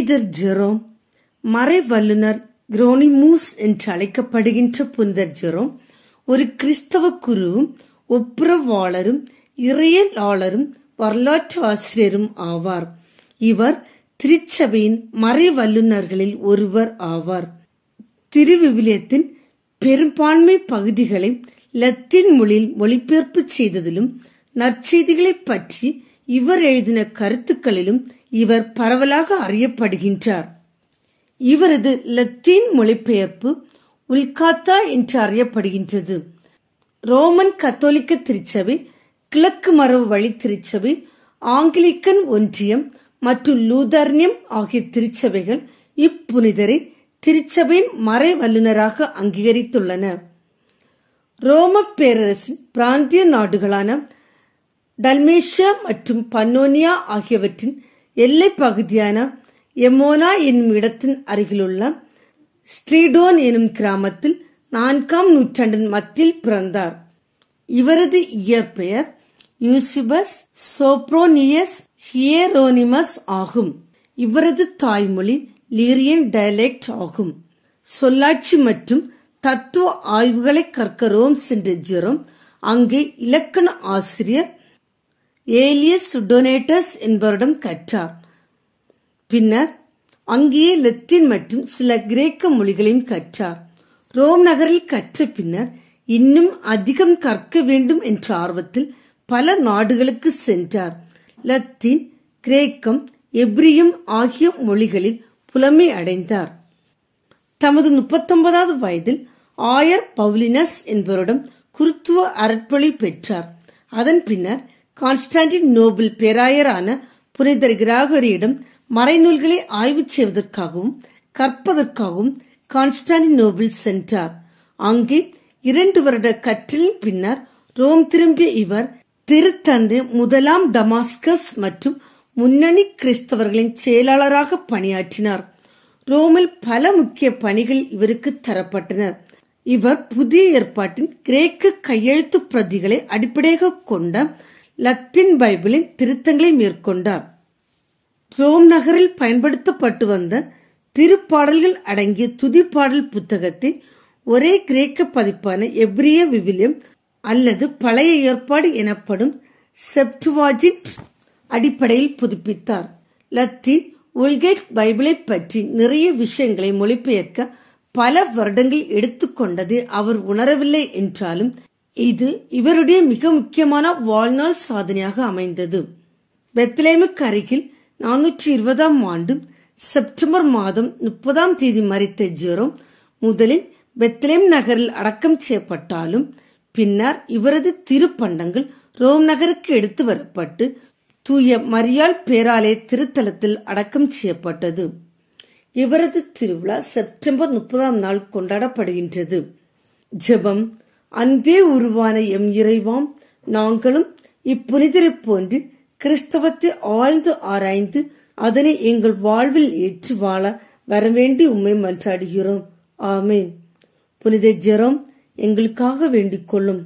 புனிதர் ஜெரோம், மறை வல்லுனர் குரோனிமூஸ் என்று அழைக்கப்படுகின்ற புனிதர் ஜெரோம் ஒரு கிறிஸ்தவ குருவும் ஒப்புரவாளரும் இறையலாளரும் வரலாற்று ஆசிரியரும் ஆவார். இவர் திருச்சபையின் மறை வல்லுநர்களில் ஒருவர் ஆவார். திருவிவிலியத்தின் பெரும்பான்மை பகுதிகளை லத்தீன் மொழியில் மொழிபெயர்ப்பு செய்ததிலும் நற்செய்திகளை பற்றி இவர் எழுதின கருத்துக்களிலும் இவர் பரவலாக அறியப்படுகின்றார். இவரது லத்தீன் மொழிபெயர்ப்பு உல்காத்தா என்று அறியப்படுகின்றது. ரோமன் கத்தோலிக்க திருச்சபை, கிழக்கு மரபு வழி திருச்சபை, ஆங்கிலிக்கன் ஒன்றியம் மற்றும் லூதர்னியம் ஆகிய திருச்சபைகள் இப்புனிதரை திருச்சபையின் மறை வல்லுநராக அங்கீகரித்துள்ளன. ரோம பேரரசின் பிராந்திய நாடுகளான டல்மேஷியா மற்றும் பன்னோனியா ஆகியவற்றின் எல்லை பகுதியான எமோனா என்னும் இடத்தின் அருகிலுள்ள ஸ்ட்ரீடோன் எனும் கிராமத்தில் 4ஆம் நூற்றாண்டின் மத்தியில் பிறந்தார். இவரது இயற்பெயர் யூசிபஸ் சோப்ரோனியஸ் ஹியரோனிமஸ் ஆகும். இவரது தாய்மொழி லீரியன் டயலெக்ட் ஆகும். சொல்லாட்சி மற்றும் தத்துவ ஆய்வுகளை கற்க ரோம் சென்ற ஜெரோம் அங்கே இலக்கண ஆசிரியர் ஏலியஸ் டொனேட்டஸ் என்பவரிடம் கற்றார். பின்னர் அங்கேயே லத்தீன் மற்றும் சில கிரேக்க மொழிகளையும் கற்றார். ரோம் நகரில் கற்ற பின்னர் இன்னும் அதிகம் கற்க வேண்டும் என்ற ஆர்வத்தில் பல நாடுகளுக்கு சென்றார். லத்தீன், கிரேக்கம், எபிரியம் ஆகிய மொழிகளில் புலமை அடைந்தார். தமது 39வது வயதில் ஆயர் பவுலினஸ் என்பவரிடம் குருத்துவ அருட்பொழி பெற்றார். அதன் பின்னர் கான்ஸ்டான்டினோபிள் பேராயரான புனிதர் கிராகரியிடம் மறைநூல்களை ஆய்வு செய்வதற்காகவும் கற்பதற்காகவும் கான்ஸ்டான்டினோபிள் சென்றார். அங்கே 2 வருட கற்றலின் பின்னர் ரோம் திரும்பிய இவர் திருத்தந்தை முதலாம் டமாஸ்கஸ் மற்றும் முன்னணி கிறிஸ்தவர்களின் செயலாளராக பணியாற்றினார். ரோமில் பல முக்கிய பணிகள் இவருக்கு தரப்பட்டன. இவர் புதிய ஏற்பாட்டின் கிரேக்க கையெழுத்து பிரதிகளை அடிப்படையாக கொண்ட லத்தீன் பைபிளின் திருத்தங்களை மேற்கொண்டார். ரோம் நகரில் பயன்படுத்தப்பட்டு வந்த திருப்பாடல்கள் அடங்கிய துதிப்பாடல் புத்தகத்தை ஒரே கிரேக்க பதிப்பான எபிரிய விவிலியம் அல்லது பழைய ஏற்பாடு எனப்படும் செப்டுவாஜின்ட் அடிப்படையில் புதுப்பித்தார். லத்தீன் உல்கேட் பைபிளை பற்றி நிறைய விஷயங்களை மொழிபெயர்க்க பல வருடங்கள் எடுத்துக்கொண்டதை அவர் உணரவில்லை என்றாலும் இது இவருடைய மிக முக்கியமான வாழ்நாள் சாதனையாக அமைந்தது. பெத்லேமுக்கு அருகில் 420ஆம் ஆண்டு செப்டம்பர் மாதம் 30ஆம் தேதி மரித்த ஜெரோம் முதலில் பெத்லேம் நகரில் அடக்கம் செய்யப்பட்டாலும் பின்னர் இவரது திருப்பண்டங்கள் ரோம் நகருக்கு எடுத்து வரப்பட்டு தூய மரியாள் பேராலய திருத்தலத்தில் அடக்கம் செய்யப்பட்டது. இவரது திருவிழா செப்டம்பர் 30ஆம் நாள் கொண்டாடப்படுகின்றது. ஜெபம். அன்பே உருவான எம் இறைவாம், நாங்களும் இப்புனிதரை போன்று கிறிஸ்தவத்தை ஆழ்ந்து ஆராய்ந்து அதனை எங்கள் வாழ்வில் ஏற்று வாழ வரவேண்டி உம்மை மன்றாடுகிறோம். ஆமேன். புனித ஜெரோம் எங்களுக்காக வேண்டிக் கொள்ளும்.